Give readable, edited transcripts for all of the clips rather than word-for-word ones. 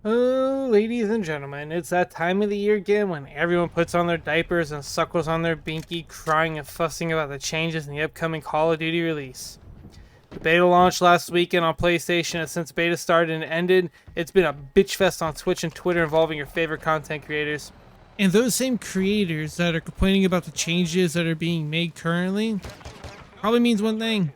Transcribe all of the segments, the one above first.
Oh, ladies and gentlemen, it's that time of the year again when everyone puts on their diapers and suckles on their binky, crying and fussing about the changes in the upcoming Call of Duty release. The beta launched last weekend on PlayStation, and since beta started and ended, it's been a bitch fest on Twitch and Twitter involving your favorite content creators. And those same creators that are complaining about the changes that are being made currently probably means one thing: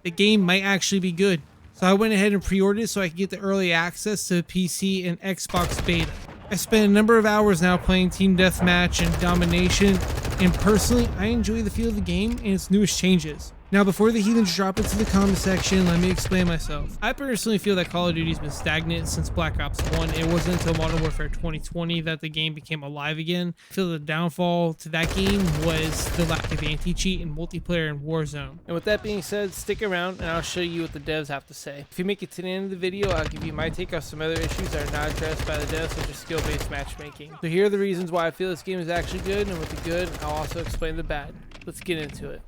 the game might actually be good. So I went ahead and pre-ordered it so I could get the early access to PC and Xbox beta. I spent a number of hours now playing Team Deathmatch and Domination, and personally, I enjoy the feel of the game and its newest changes. Now, before the heathens drop into the comment section, let me explain myself. I personally feel that Call of Duty's been stagnant since Black Ops 1. It wasn't until Modern Warfare 2020 that the game became alive again. I feel the downfall to that game was the lack of anti-cheat and multiplayer in Warzone. And with that being said, stick around and I'll show you what the devs have to say. If you make it to the end of the video, I'll give you my take on some other issues that are not addressed by the devs, such as skill-based matchmaking. So here are the reasons why I feel this game is actually good, and with the good, I'll also explain the bad. Let's get into it.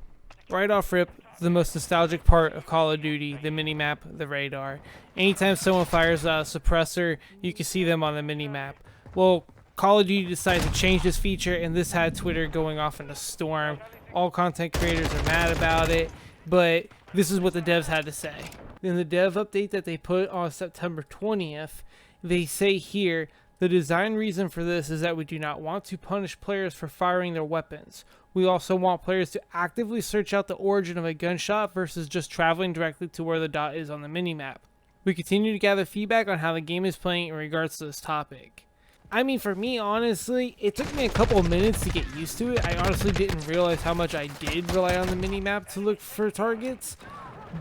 Right off rip, the most nostalgic part of Call of Duty, the minimap, the radar. Anytime someone fires a suppressor, you can see them on the minimap. Well, Call of Duty decided to change this feature, and this had Twitter going off in a storm. All content creators are mad about it, but this is what the devs had to say. In the dev update that they put on September 20th, they say here, the design reason for this is that we do not want to punish players for firing their weapons. We also want players to actively search out the origin of a gunshot versus just traveling directly to where the dot is on the minimap. We continue to gather feedback on how the game is playing in regards to this topic. I mean, for me, honestly, it took me a couple of minutes to get used to it. I honestly didn't realize how much I did rely on the minimap to look for targets.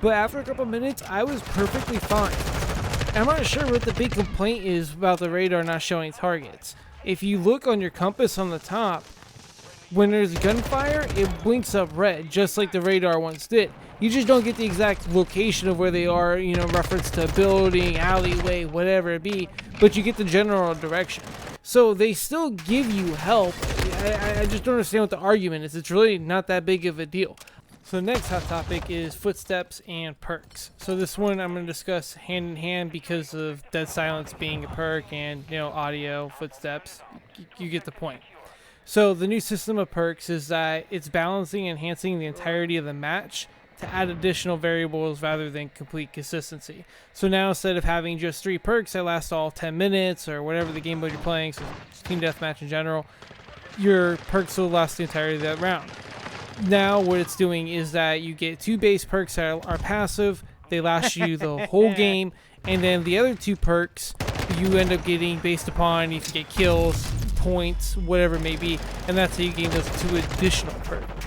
But after a couple of minutes, I was perfectly fine. I'm not sure what the big complaint is about the radar not showing targets. If you look on your compass on the top, when there's gunfire, it blinks up red, just like the radar once did. You just don't get the exact location of where they are, you know, reference to building, alleyway, whatever it be, but you get the general direction. So they still give you help. I just don't understand what the argument is. It's really not that big of a deal. So the next hot topic is footsteps and perks. So this one I'm going to discuss hand in hand because of dead silence being a perk and, you know, audio, footsteps. You get the point. So the new system of perks is that it's balancing and enhancing the entirety of the match to add additional variables rather than complete consistency. So now instead of having just 3 perks that last all 10 minutes or whatever the game mode you're playing, so Team Deathmatch in general, your perks will last the entirety of that round. Now what it's doing is that you get 2 base perks that are passive, they last you the whole game, and then the other 2 perks you end up getting based upon if you get kills, points, whatever it may be, and that's how you gain those 2 additional perks.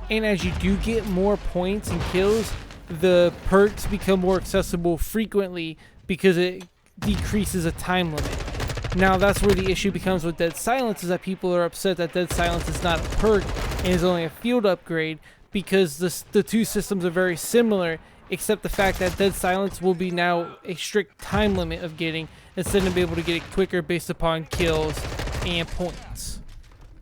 And as you do get more points and kills, the perks become more accessible frequently because it decreases a time limit. Now that's where the issue becomes with Dead Silence, is that people are upset that Dead Silence is not a perk and is only a field upgrade, because the 2 systems are very similar, except the fact that Dead Silence will be now a strict time limit of getting, instead of being able to get it quicker based upon kills and points.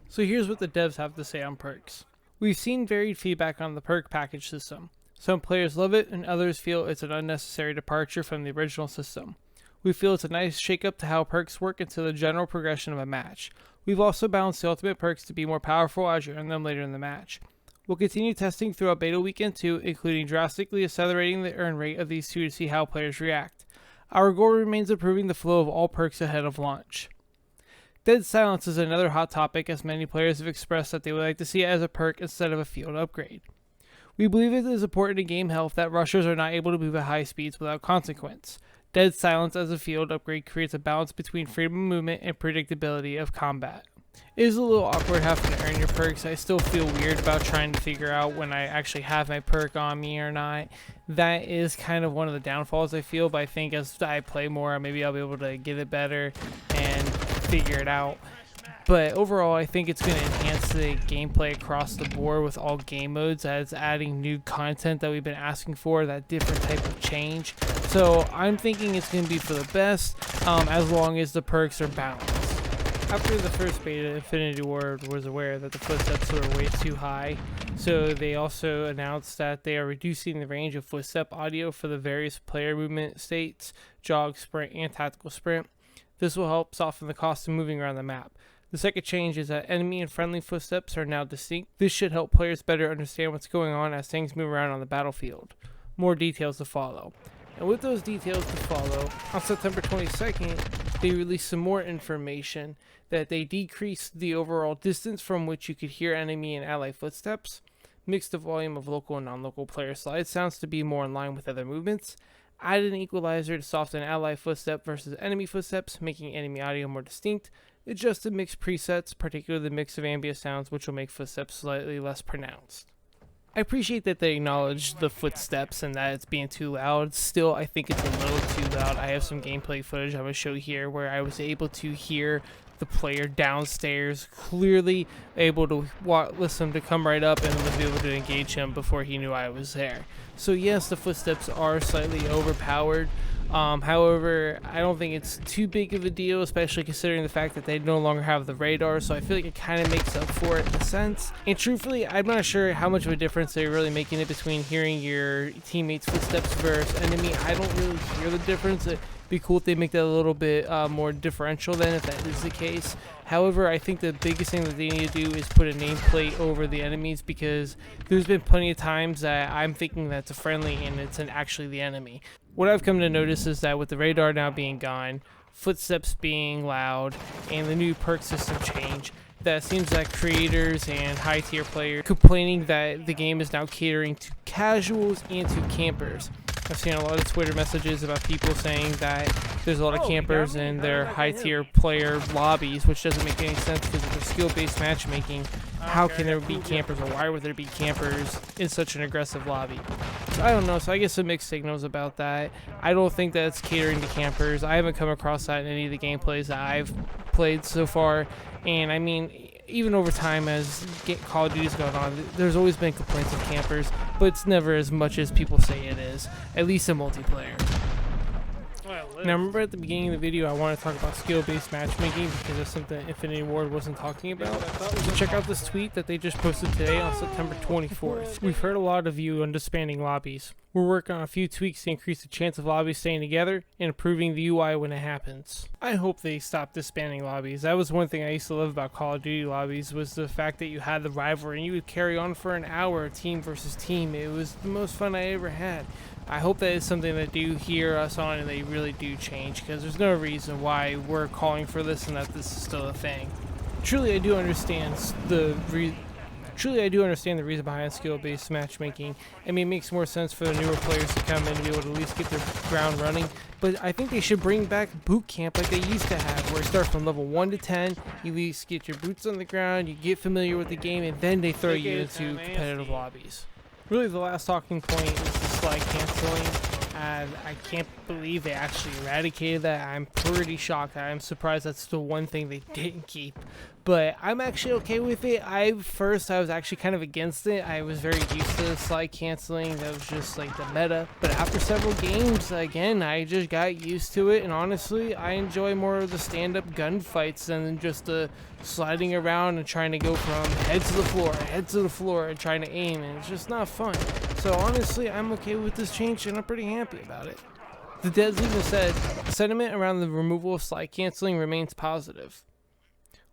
So here's what the devs have to say on perks. We've seen varied feedback on the perk package system. Some players love it and others feel it's an unnecessary departure from the original system. We feel it's a nice shake-up to how perks work into the general progression of a match. We've also balanced the ultimate perks to be more powerful as you earn them later in the match. We'll continue testing throughout beta weekend 2, including drastically accelerating the earn rate of these 2 to see how players react. Our goal remains improving the flow of all perks ahead of launch. Dead Silence is another hot topic, as many players have expressed that they would like to see it as a perk instead of a field upgrade. We believe it is important in game health that rushers are not able to move at high speeds without consequence. Dead Silence as a field upgrade creates a balance between freedom of movement and predictability of combat. It is a little awkward having to earn your perks. I still feel weird about trying to figure out when I actually have my perk on me or not. That is kind of one of the downfalls I feel, but I think as I play more, maybe I'll be able to get it better and figure it out. But overall, I think it's going to enhance the gameplay across the board with all game modes, as adding new content that we've been asking for, that different type of change. So I'm thinking it's going to be for the best, as long as the perks are balanced. After the first beta, Infinityward was aware that the footsteps were way too high, so they also announced that they are reducing the range of footstep audio for the various player movement states, jog, sprint, and tactical sprint. This will help soften the cost of moving around the map. The second change is that enemy and friendly footsteps are now distinct. This should help players better understand what's going on as things move around on the battlefield. More details to follow. And with those details to follow, on September 22nd, they released some more information that they decreased the overall distance from which you could hear enemy and ally footsteps, mixed the volume of local and non-local player slide sounds to be more in line with other movements, added an equalizer to soften ally footstep versus enemy footsteps, making enemy audio more distinct, adjusted mix presets, particularly the mix of ambient sounds, which will make footsteps slightly less pronounced. I appreciate that they acknowledge the footsteps and that it's being too loud. Still, I think it's a little too loud. I have some gameplay footage I'm going to show here where I was able to hear the player downstairs, clearly able to listen to come right up and was able to engage him before he knew I was there. So yes, the footsteps are slightly overpowered. However, I don't think it's too big of a deal, especially considering the fact that they no longer have the radar, so I feel like it kind of makes up for it in a sense. And truthfully, I'm not sure how much of a difference they're really making it between hearing your teammates' footsteps versus enemy. I don't really hear the difference. It'd be cool if they make that a little bit more differential then, if that is the case. However, I think the biggest thing that they need to do is put a nameplate over the enemies, because there's been plenty of times that I'm thinking that's a friendly and it's actually the enemy. What I've come to notice is that with the radar now being gone, footsteps being loud, and the new perk system change, that seems like creators and high tier players complaining that the game is now catering to casuals and to campers. I've seen a lot of Twitter messages about people saying that there's a lot of campers in their high tier player lobbies, which doesn't make any sense because it's a skill based matchmaking. How can there be campers, or why would there be campers in such an aggressive lobby? So I don't know, so I get some mixed signals about that. I don't think that it's catering to campers. I haven't come across that in any of the gameplays that I've played so far, and I mean, even over time as Call of Duty's gone on, there's always been complaints of campers, but it's never as much as people say it is, at least in multiplayer. Now remember at the beginning of the video I want to talk about skill-based matchmaking because that's something Infinityward wasn't talking about. So check out this tweet that they just posted today on September 24th. We've heard a lot of you on disbanding lobbies. We're working on a few tweaks to increase the chance of lobbies staying together and improving the UI when it happens. I hope they stop disbanding lobbies. That was one thing I used to love about Call of Duty lobbies, was the fact that you had the rivalry and you would carry on for an hour, team versus team. It was the most fun I ever had. I hope that is something that do hear us on and they really do change, because there's no reason why we're calling for this and that this is still a thing. Truly, I do understand the reason behind skill-based matchmaking. I mean, it makes more sense for the newer players to come in and be able to at least get their ground running. But I think they should bring back boot camp like they used to have, where you start from level 1 to 10, you at least get your boots on the ground, you get familiar with the game, and then they throw you into competitive lobbies. Really, the last talking point is the slide canceling. I can't believe they actually eradicated that. I'm pretty shocked. I'm surprised that's the one thing they didn't keep. But I'm actually okay with it. I was actually kind of against it. I was very used to slide canceling. That was just like the meta. But after several games, again, I just got used to it. And honestly, I enjoy more of the stand-up gunfights than just the sliding around and trying to go from head to the floor, and trying to aim. And it's just not fun. So honestly, I'm okay with this change, and I'm pretty happy about it. The devs even said, sentiment around the removal of slide canceling remains positive.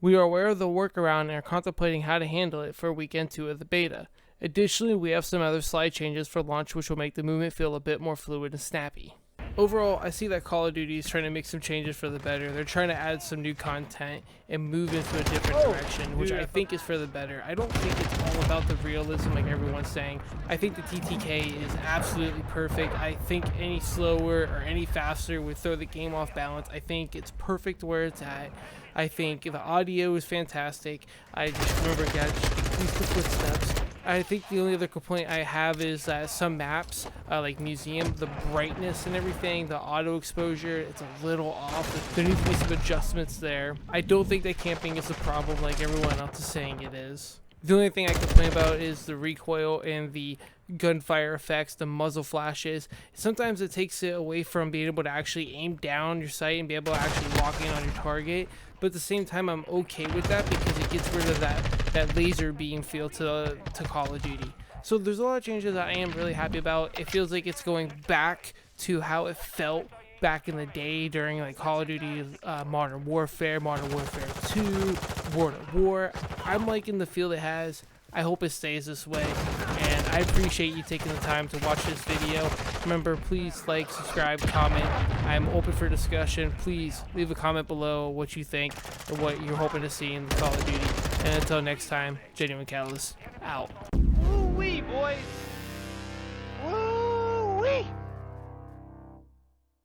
We are aware of the workaround and are contemplating how to handle it for weekend 2 of the beta. Additionally, we have some other slide changes for launch which will make the movement feel a bit more fluid and snappy. Overall, I see that Call of Duty is trying to make some changes for the better. They're trying to add some new content and move into a different direction, which I think is for the better. I don't think it's all about the realism like everyone's saying. I think the TTK is absolutely perfect. I think any slower or any faster would throw the game off balance. I think it's perfect where it's at. I think the audio is fantastic. I just remember, yeah, just decrease the footsteps. I think the only other complaint I have is that some maps, like Museum, the brightness and everything, the auto exposure, it's a little off. There needs to be some adjustments there. I don't think that camping is a problem like everyone else is saying it is. The only thing I complain about is the recoil and the gunfire effects, the muzzle flashes. Sometimes it takes it away from being able to actually aim down your sight and be able to actually lock in on your target. But at the same time, I'm okay with that because it gets rid of that laser beam feel to Call of Duty. So there's a lot of changes that I am really happy about. It feels like it's going back to how it felt back in the day during like Call of Duty, Modern Warfare 2, World at War. I'm liking the feel it has. I hope it stays this way, and I appreciate you taking the time to watch this video. Remember, please like, subscribe, comment. I'm open for discussion. Please leave a comment below what you think or what you're hoping to see in Call of Duty. And until next time, Genuine Catalyst out. Woo-wee, boys! Woo-wee!